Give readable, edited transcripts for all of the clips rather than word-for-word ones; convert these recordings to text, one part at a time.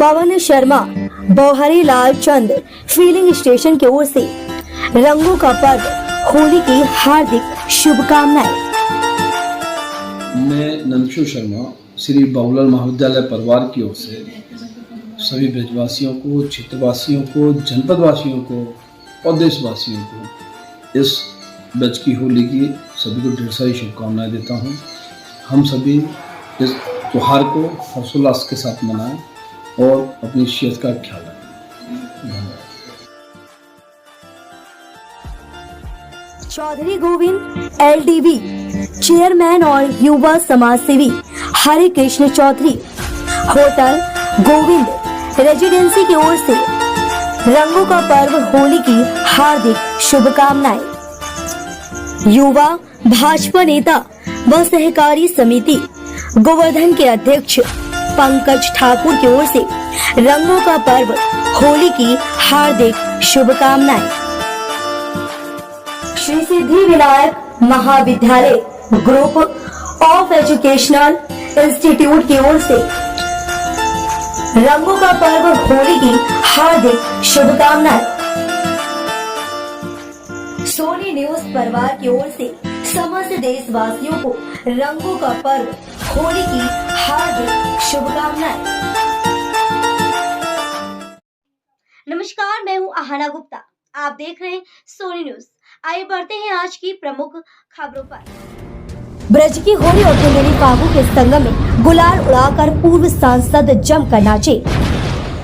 Pawan Sharma, बौहरी Lal Chand feeling station की ओर से रंगों का पर्व होली की हार्दिक शुभकामनाएं। मैं नंदकिशोर शर्मा श्री बाबूलाल महाविद्यालय परिवार की ओर से सभी ब्रजवासियों को, क्षेत्रवासियों को, जनपदवासियों को और देशवासियों को इस ब्रज की होली की सभी को ढेर सारी शुभकामनाएं देता हूं। हम सभी इस त्योहार को हर्षोल्लास के साथ मनाएं और अपनी सेहत का ख्याल रखें। धन्यवाद। चौधरी गोविंद LDV चेयरमैन और युवा समाज सेवी हरे कृष्ण चौधरी, होटल गोविंद रेजिडेंसी की ओर से रंगों का पर्व होली की हार्दिक शुभकामनाएं। युवा भाजपा नेता व सहकारी समिति गोवर्धन के अध्यक्ष पंकज ठाकुर की ओर से रंगों का पर्व होली की हार्दिक शुभकामनाएं। श्री सिद्धि विनायक महाविद्यालय ग्रुप ऑफ एजुकेशनल इंस्टीट्यूट की ओर से रंगों का पर्व होली की हार्दिक शुभकामनाएं। सोनी न्यूज परिवार की ओर से समस्त देशवासियों को रंगों का पर्व होली की हार्दिक शुभकामनाएं। नमस्कार, मैं हूं आहाना गुप्ता। आप देख रहे हैं सोनी न्यूज। आइए बढ़ते हैं आज की प्रमुख खबरों पर। ब्रज की होली और बुंदेली फागू के संगम में गुलाल उड़ाकर पूर्व सांसद जमकर नाचे।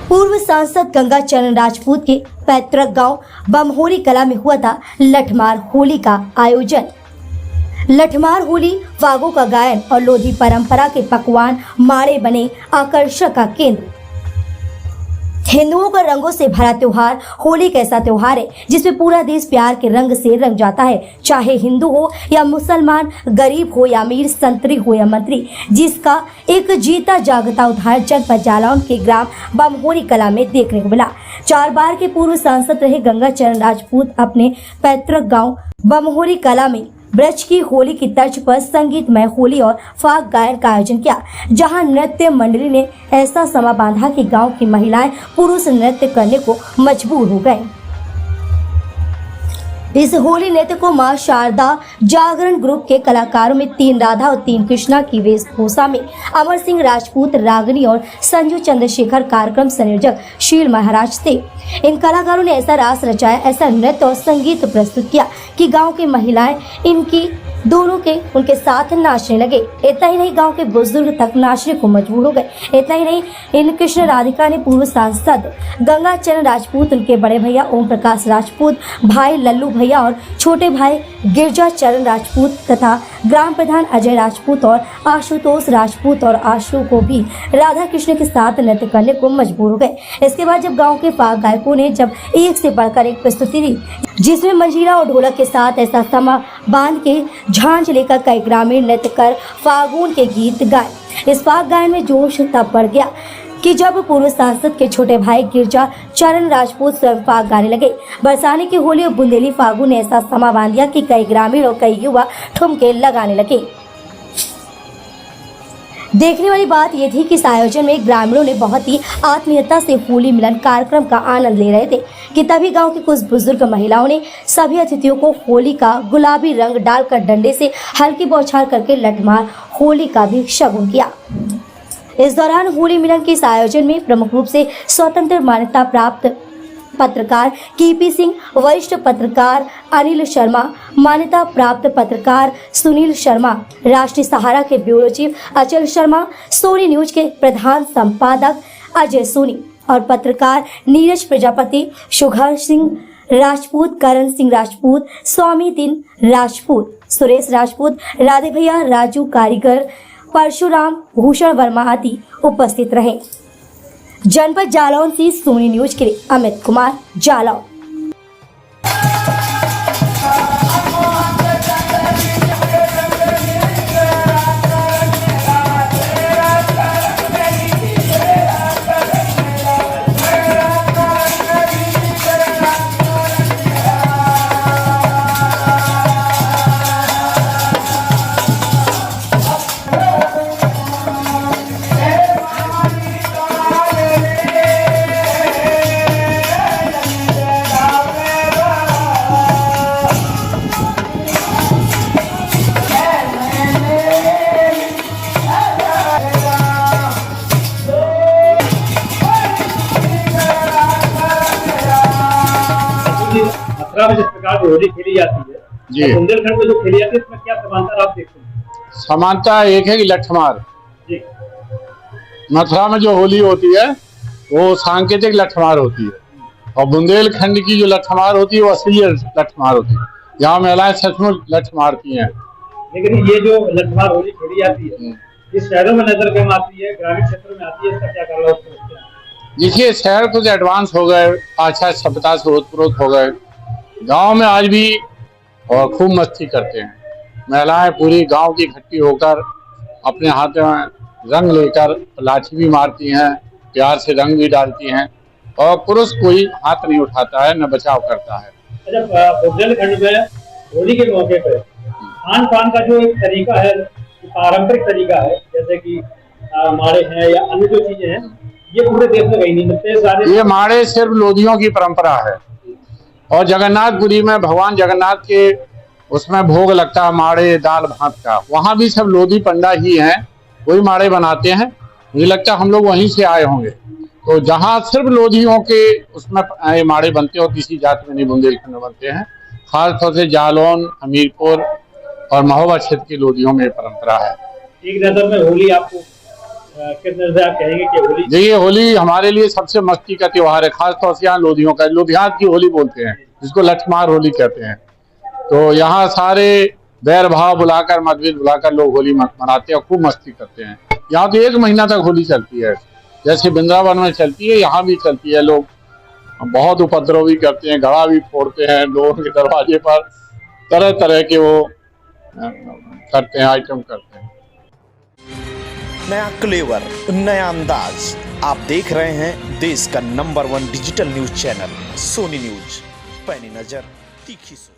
पूर्व सांसद गंगा चरण राजपूत के पैतृक गांव बमहोरी कला में हुआ था लठमार होली का आयोजन। लठमार होली फागों का गायन और लोधी परंपरा के पकवान माड़े बने आकर्षण का केंद्र। हिंदुओं का रंगों से भरा त्योहार होली एक ऐसा त्योहार है जिसमें पूरा देश प्यार के रंग से रंग जाता है। चाहे हिंदू हो या मुसलमान, गरीब हो या अमीर, संतरी हो या मंत्री, जिसका एक जीता जागता उदाहरण जनपद जालौन के ग्राम बमहोरी कला में देखने को मिला। 4 बार के पूर्व सांसद रहे गंगा चरण राजपूत अपने पैतृक गाँव बमहोरी कला में ब्रज की होली की तर्ज पर संगीतमय होली और फाग गायन का आयोजन किया, जहां नृत्य मंडली ने ऐसा समा बांधा कि गांव की महिलाएं पुरुष नृत्य करने को मजबूर हो गए। इस होली नृत्य को मां शारदा जागरण ग्रुप के कलाकारों में 3 राधा और 3 कृष्णा की वेशभूषा में अमर सिंह राजपूत, रागिनी और संजू चंद्रशेखर कार्यक्रम संयोजक शील महाराज थे। इन कलाकारों ने ऐसा रास रचाया, ऐसा नृत्य और संगीत प्रस्तुत किया कि गांव की महिलाएं उनके साथ नाचने लगे। इतना ही नहीं, गांव के बुजुर्ग तक नाचने को मजबूर हो गए। इतना ही नहीं, इन कृष्ण राधिका ने पूर्व सांसद गंगा चरण राजपूत, उनके बड़े भैया ओम प्रकाश राजपूत, भाई लल्लू भैया और छोटे भाई गिरजा चरण राजपूत तथा ग्राम प्रधान अजय राजपूत और आशुतोष राजपूत और आशु को भी राधा कृष्ण के साथ नृत्य करने को मजबूर हो गए। इसके बाद जब गाँव के फाग गायकों ने जब एक से बढ़कर एक प्रस्तुति दी, जिसमें मंजीरा और ढोलक के साथ ऐसा समा बांध के झांझ लेकर कई ग्रामीण नृत्य कर फागुन के गीत गाए। इस फाग गायन में जोश तब बढ़ गया कि जब पूर्व सांसद के छोटे भाई गिरजा चरण राजपूत स्वयं फाग गाने लगे। बरसाने की होली और बुंदेली फागुन ने ऐसा समा बांध दिया कि कई ग्रामीण और कई युवा ठुमके लगाने लगे। देखने वाली बात यह थी कि इस आयोजन में ग्रामीणों ने बहुत ही आत्मीयता से होली मिलन कार्यक्रम का आनंद ले रहे थे कि तभी गांव की कुछ बुजुर्ग महिलाओं ने सभी अतिथियों को होली का गुलाबी रंग डालकर डंडे से हल्की बौछार करके लठमार होली का भी शगुन किया। इस दौरान होली मिलन के इस आयोजन में प्रमुख रूप से स्वतंत्र मान्यता प्राप्त पत्रकार KP सिंह, वरिष्ठ पत्रकार अनिल शर्मा, मान्यता प्राप्त पत्रकार सुनील शर्मा, राष्ट्रीय सहारा के ब्यूरो चीफ अचल शर्मा, सोनी न्यूज के प्रधान संपादक अजय सोनी और पत्रकार नीरज प्रजापति, सुघर सिंह राजपूत, करण सिंह राजपूत, स्वामी दिन राजपूत, सुरेश राजपूत, राधे भैया, राजू कारीगर, परशुराम, भूषण वर्मा आदि उपस्थित रहे। जनपद जालौन से सोनी न्यूज के लिए अमित कुमार, जालौन। में जिस प्रकार से होली खेली जाती है जी। और बुंदेलखंड में जो खेली जाती है इसमें क्या समानता आप देखते हैं? समानता एक है कि लठमार। जी। मथुरा में जो होली होती है वो सांकेतिक लठमार होती है और बुंदेलखंड की जो लठमार होती है वो असली लठमार होती है। यहाँ महिलाएं सचमुच लठ मारती हैं। लेकिन ये जो लठमार होली खेली जाती है ये शहरों में नजर कम आती है, ग्रामीण क्षेत्रों में आती है, इसका क्या कारण आप समझते हैं? देखिए शहर कुछ एडवांस हो गए, अच्छा सभ्यता से ओतप्रोत हो गए, गांव में आज भी और खूब मस्ती करते हैं। महिलाएं पूरी गांव की इकट्ठी होकर अपने हाथ में रंग लेकर लाठी भी मारती हैं, प्यार से रंग भी डालती हैं और पुरुष कोई हाथ नहीं उठाता है, न बचाव करता है। अच्छा, बुंदेलखंड में होली के मौके पर खान पान का जो एक तरीका है, पारंपरिक तरीका है, जैसे कि माड़े हैं या अन्य जो चीजें हैं, ये पूरे देश में कहीं नहीं मिलते सारे। ये माड़े सिर्फ लोधियों की परंपरा है और जगन्नाथपुरी में भगवान जगन्नाथ के उसमें भोग लगता है माड़े दाल भात का, वहां भी सब लोधी पंडा ही हैं, वही माड़े बनाते हैं। मुझे लगता है हम लोग वहीं से आए होंगे। तो जहाँ सिर्फ लोधियों के उसमें ये माड़े बनते हो, किसी जात में नहीं बुंदेलखंड में बनते हैं। खासतौर से जालौन, हमीरपुर और महोबा क्षेत्र के लोधियों में परंपरा है। एक नजर में होली आपको किस नजर से आप कहेंगे कि होली? देखिए होली हमारे लिए सबसे मस्ती का त्योहार है, खासतौर से यहाँ लोधियों का, लोधियात की होली बोलते हैं जिसको लठमार होली कहते हैं। तो यहाँ सारे बैर भाव बुलाकर, मतभेद बुलाकर लोग होली मनाते हैं, खूब मस्ती करते हैं। यहाँ तो 1 महीना तक होली चलती है, जैसे वृंदावन में चलती है यहाँ भी चलती है। लोग बहुत उपद्रव भी करते हैं, घड़ा भी फोड़ते हैं, लोगों के दरवाजे पर तरह तरह के वो करते हैं, आइटम करते हैं। नया क्लेवर, नया अंदाज। आप देख रहे हैं देश का number 1 digital news channel Sony news. पैनी नजर, तीखी सोच।